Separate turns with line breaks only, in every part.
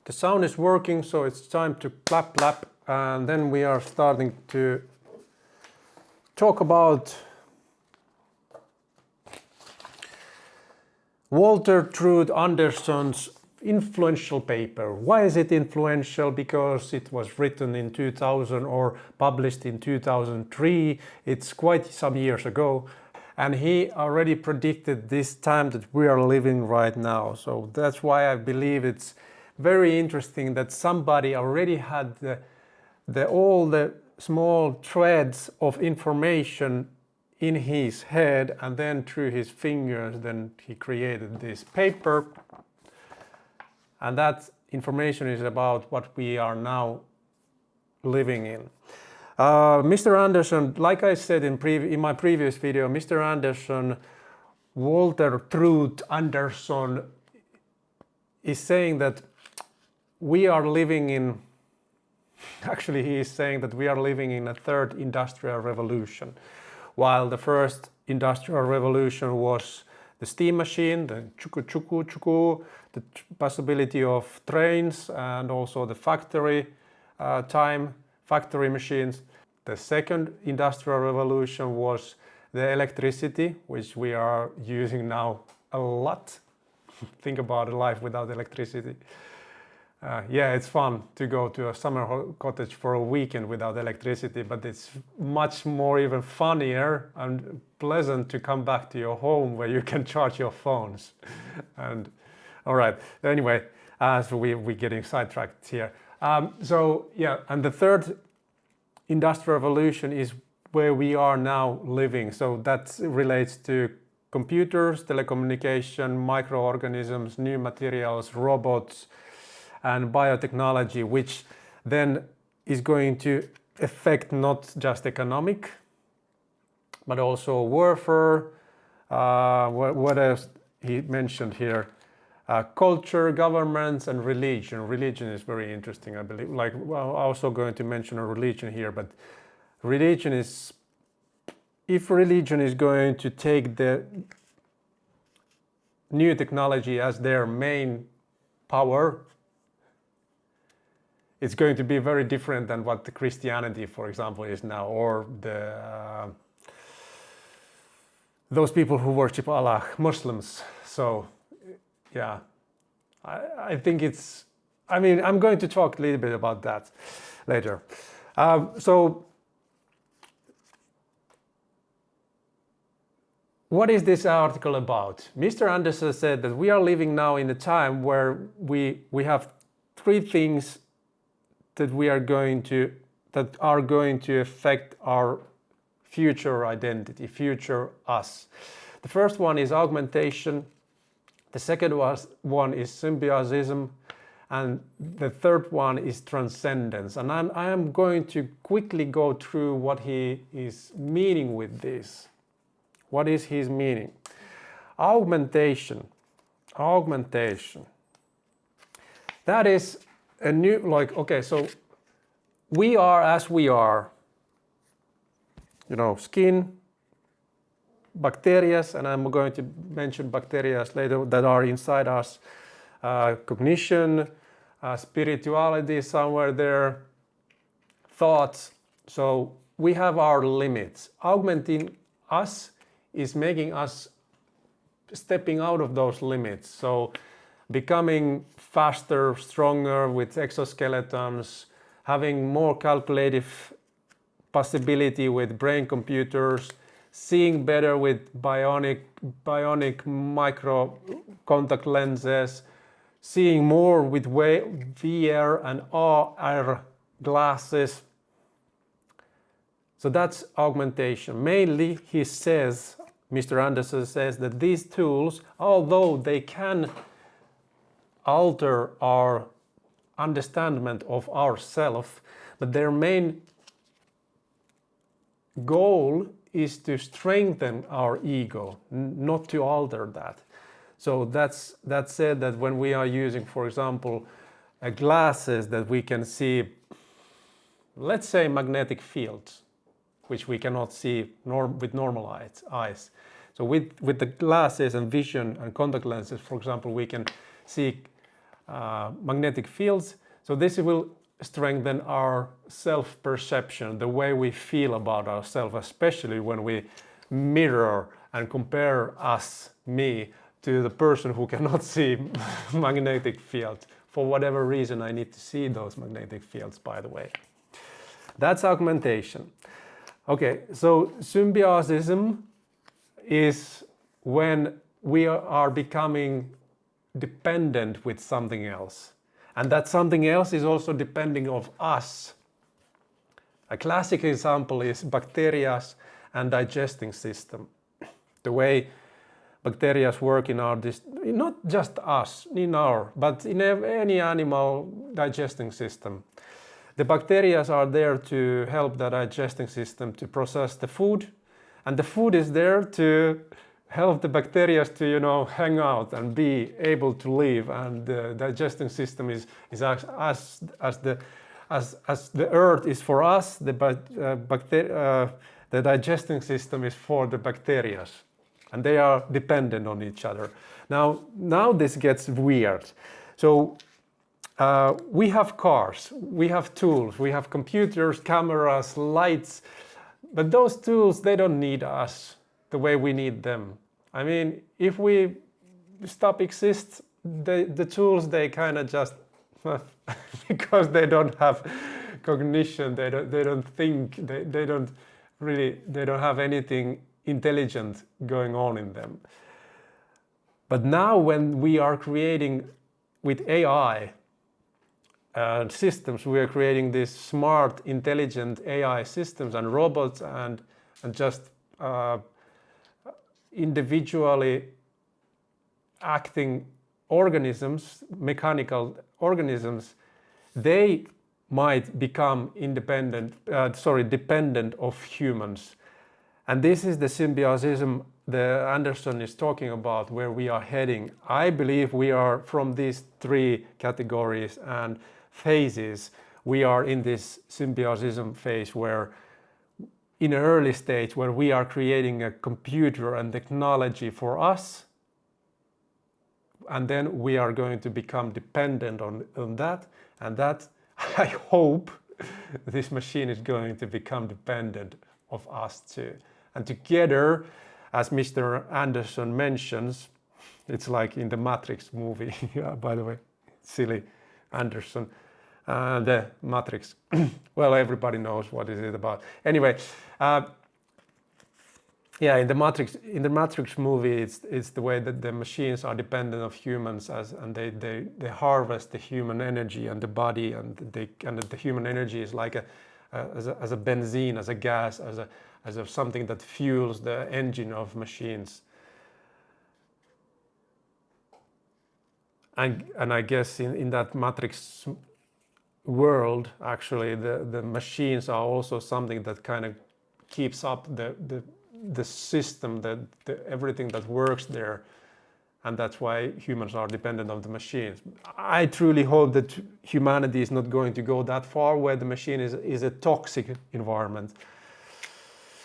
The sound is working, so it's time to clap, and then we are starting to talk about Walter Trude Anderson's influential paper. Why is it influential? Because it was written in 2000 or published in 2003. It's quite some years ago. And he already predicted this time that we are living right now. So that's why I believe it's very interesting that somebody already had all the small threads of information in his head, and then through his fingers, then he created this paper. And that information is about what we are now living in. Mr. Anderson, like I said in my previous video, Mr. Anderson, Walter Trude Anderson, is saying that we are living in, actually he is saying that we are living in a third industrial revolution. While the first industrial revolution was the steam machine, the chuku, the possibility of trains, and also the factory machines. The second industrial revolution was the electricity, which we are using now a lot. Think about a life without electricity. Yeah, it's fun to go to a summer cottage for a weekend without electricity, but it's much more even funnier and pleasant to come back to your home where you can charge your phones. And all right, anyway, so we're getting sidetracked here. So yeah, and the third industrial revolution is where we are now living. So that relates to computers, telecommunication, microorganisms, new materials, robots, and biotechnology, which then is going to affect not just economic, but also warfare. What else he mentioned here? Culture, governments, and religion. Religion is very interesting, I believe. Like, well, I'm also going to mention a religion here, but religion is, if religion is going to take the new technology as their main power, it's going to be very different than what the Christianity, for example, is now, or those people who worship Allah, Muslims. So, yeah, I think it's, I mean, I'm going to talk a little bit about that later. So, what is this article about? Mr. Anderson said that we are living now in a time where we have three things that are going to affect our future identity, future us. The first one is augmentation, the second one is symbiosis, and the third one is transcendence. And I am going to quickly go through what he is meaning with this. What is his meaning? Augmentation. That is a new, like, okay, so we are as we are, you know, skin, bacteria, and I'm going to mention bacteria later that are inside us, cognition, spirituality somewhere there, thoughts. So we have our limits. Augmenting us is making us stepping out of those limits. So becoming faster, stronger with exoskeletons, having more calculative possibility with brain computers, seeing better with bionic micro contact lenses, seeing more with VR and AR glasses. So that's augmentation. Mainly, he says, Mr. Anderson says that these tools, although they can alter our understanding of ourselves, but their main goal is to strengthen our ego, not to alter that. So that said that when we are using, for example, glasses that we can see, let's say magnetic fields, which we cannot see with normal eyes. So with the glasses and vision and contact lenses, for example, we can see magnetic fields. So this will strengthen our self-perception, the way we feel about ourselves, especially when we mirror and compare me, to the person who cannot see magnetic fields. For whatever reason, I need to see those magnetic fields, by the way. That's augmentation. Okay, so symbiosism is when we are becoming dependent with something else. And that something else is also depending on us. A classic example is bacteria and digesting system. The way bacteria work in our, not just us, but in any animal digesting system. The bacteria are there to help the digesting system to process the food, and the food is there to help the bacteria to hang out and be able to live. And the digesting system is as the earth is for us, the digesting system is for the bacteria, and they are dependent on each other. Now this gets weird. So we have cars, we have tools, we have computers, cameras, lights, but those tools, they don't need us the way we need them. I mean, if we stop exist, the tools, they kind of just because they don't have cognition, they don't think, they don't have anything intelligent going on in them. But now when we are creating with AI systems, we are creating these smart, intelligent AI systems and robots and just individually acting organisms, mechanical organisms, they might become dependent of humans. And this is the symbiosism that Anderson is talking about, where we are heading. I believe we are from these three categories and phases. We are in this symbiosism phase where in an early stage where we are creating a computer and technology for us, and then we are going to become dependent on that, and that I hope this machine is going to become dependent of us too. And together, as Mr. Anderson mentions, it's like in the Matrix movie, by the way, silly Anderson, the Matrix. Well, everybody knows what is it about. Anyway, in the Matrix movie, it's the way that the machines are dependent of humans, and they harvest the human energy and the body, and the human energy is like as a benzene, as a gas, as something that fuels the engine of machines. And I guess in that Matrix world, actually, the machines are also something that kind of keeps up the system, everything that works there, and that's why humans are dependent on the machines. I truly hope that humanity is not going to go that far where the machine is a toxic environment.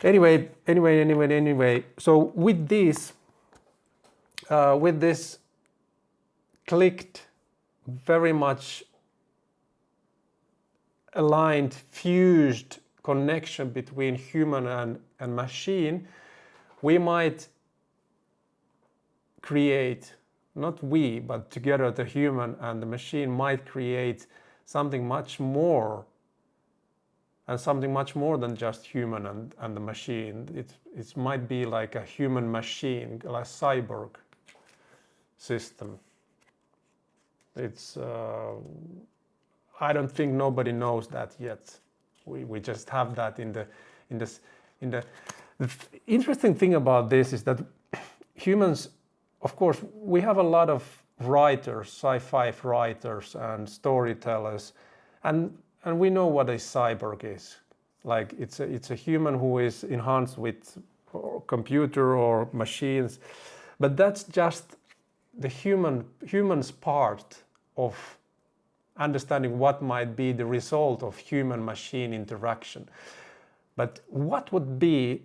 Anyway. So with this clicked, very much aligned, fused connection between human and machine, we might create, not we, but together the human and the machine might create something much more, and something much more than just human and the machine. It might be like a human machine, like a cyborg system. It's I don't think nobody knows that yet. We just have that in the interesting thing about this is that humans, of course, we have a lot of writers, sci-fi writers and storytellers, and we know what a cyborg is. Like it's a human who is enhanced with computer or machines, but that's just the human's part of understanding what might be the result of human-machine interaction. But what would be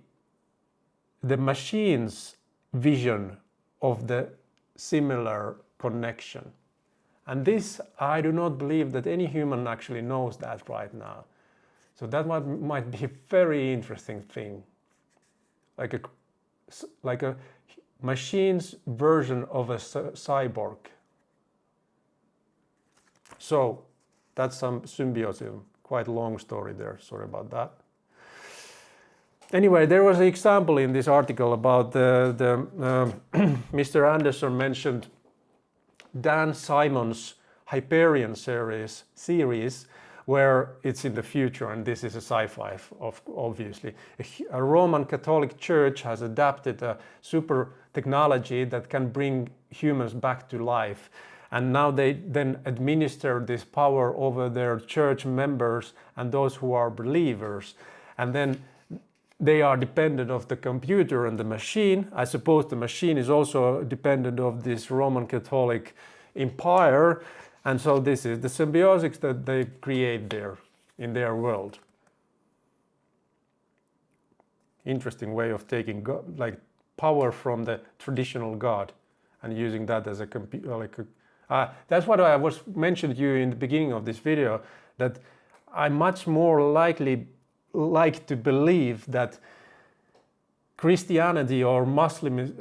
the machine's vision of the similar connection? And this, I do not believe that any human actually knows that right now. So that might be a very interesting thing, like a machine's version of a cyborg. So that's some symbiosis. Quite a long story there. Sorry about that. Anyway, there was an example in this article about Mr. Anderson mentioned Dan Simon's Hyperion series, where it's in the future, and this is a sci-fi, obviously. A Roman Catholic Church has adapted a super technology that can bring humans back to life. And now they then administer this power over their church members and those who are believers. And then they are dependent of the computer and the machine. I suppose the machine is also dependent of this Roman Catholic empire. And so this is the symbiosis that they create there in their world. Interesting way of taking God, like power from the traditional God and using that as a computer. That's what I was mentioned to you in the beginning of this video, that I much more likely like to believe that Christianity or Muslims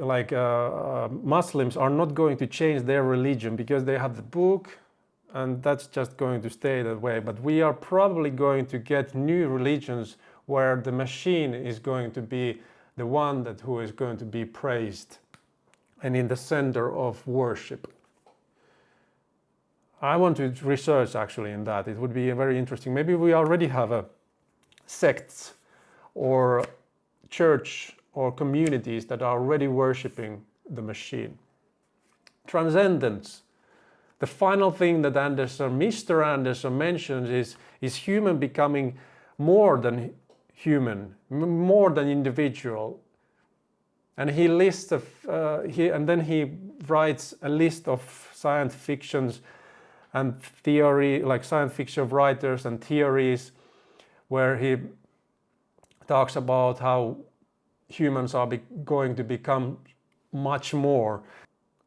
are not going to change their religion because they have the book, and that's just going to stay that way. But we are probably going to get new religions where the machine is going to be the one who is going to be praised and in the center of worship. I want to research actually in that. It would be very interesting. Maybe we already have sects or church or communities that are already worshipping the machine. Transcendence. The final thing that Mr. Anderson mentions is human becoming more than human, more than individual. And he lists and then he writes a list of science fictions and theory, like science fiction writers and theories, where he talks about how humans are going to become much more.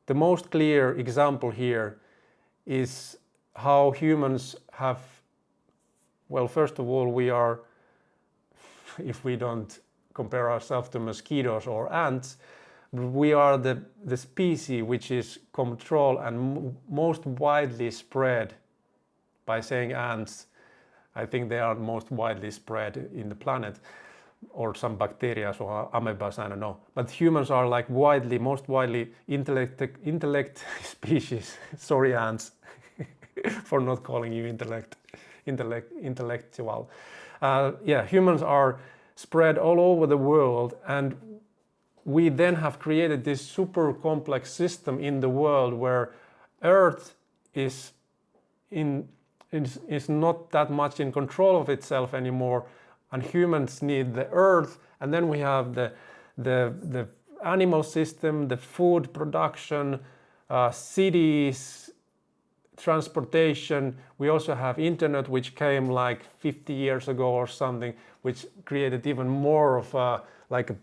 The most clear example here is how humans have, well, first of all, we are, if we don't compare ourselves to mosquitoes or ants, we are the species which is controlled and most widely spread. By saying ants, I think they are most widely spread in the planet, or some bacteria or amoebas, I don't know. But humans are like most widely intellect species. Sorry, ants, for not calling you intellectual. Humans are spread all over the world, and we then have created this super complex system in the world where Earth is not that much in control of itself anymore, and humans need the Earth. And then we have the animal system, the food production, cities, transportation. We also have internet, which came like 50 years ago or something, which created even more of a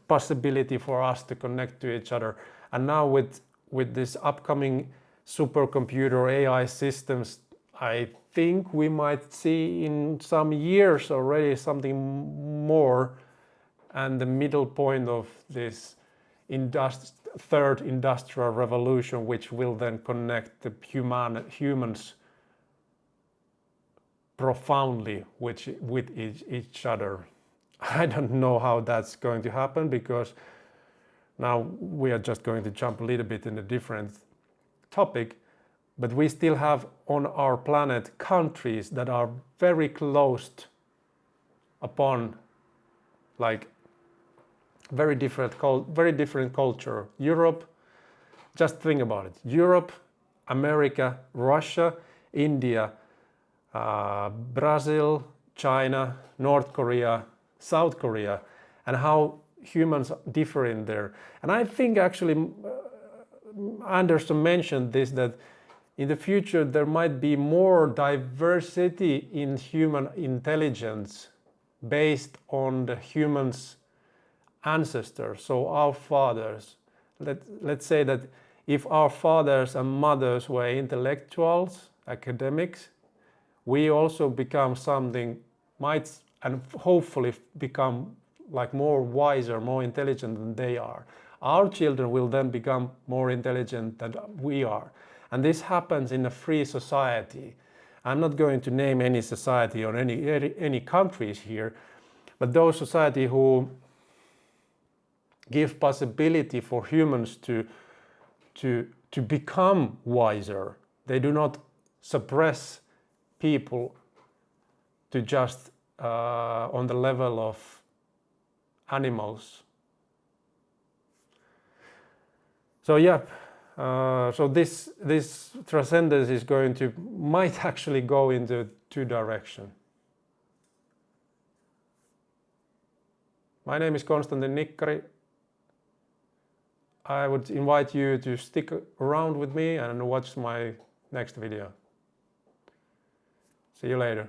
possibility for us to connect to each other. And now with this upcoming supercomputer AI systems, I think we might see in some years already something more, and the middle point of this third industrial revolution, which will then connect the humans profoundly with each other. I don't know how that's going to happen, because now we are just going to jump a little bit in a different topic, but we still have on our planet countries that are very closed upon, like very different culture. Europe, just think about it. Europe, America, Russia, India, Brazil, China, North Korea, South Korea, and how humans differ in there. And I think actually Anderson mentioned this, that in the future there might be more diversity in human intelligence based on the humans' ancestors, so our fathers. Let's say that if our fathers and mothers were intellectuals, academics, we also become something, might and hopefully become like more wiser, more intelligent than they are. Our children will then become more intelligent than we are. And this happens in a free society. I'm not going to name any society or any countries here, but those society who give possibility for humans to become wiser. They do not suppress people to just on the level of animals. So yeah, so this transcendence is might actually go into two directions. My name is Konstantin Nikkari. I would invite you to stick around with me and watch my next video. See you later.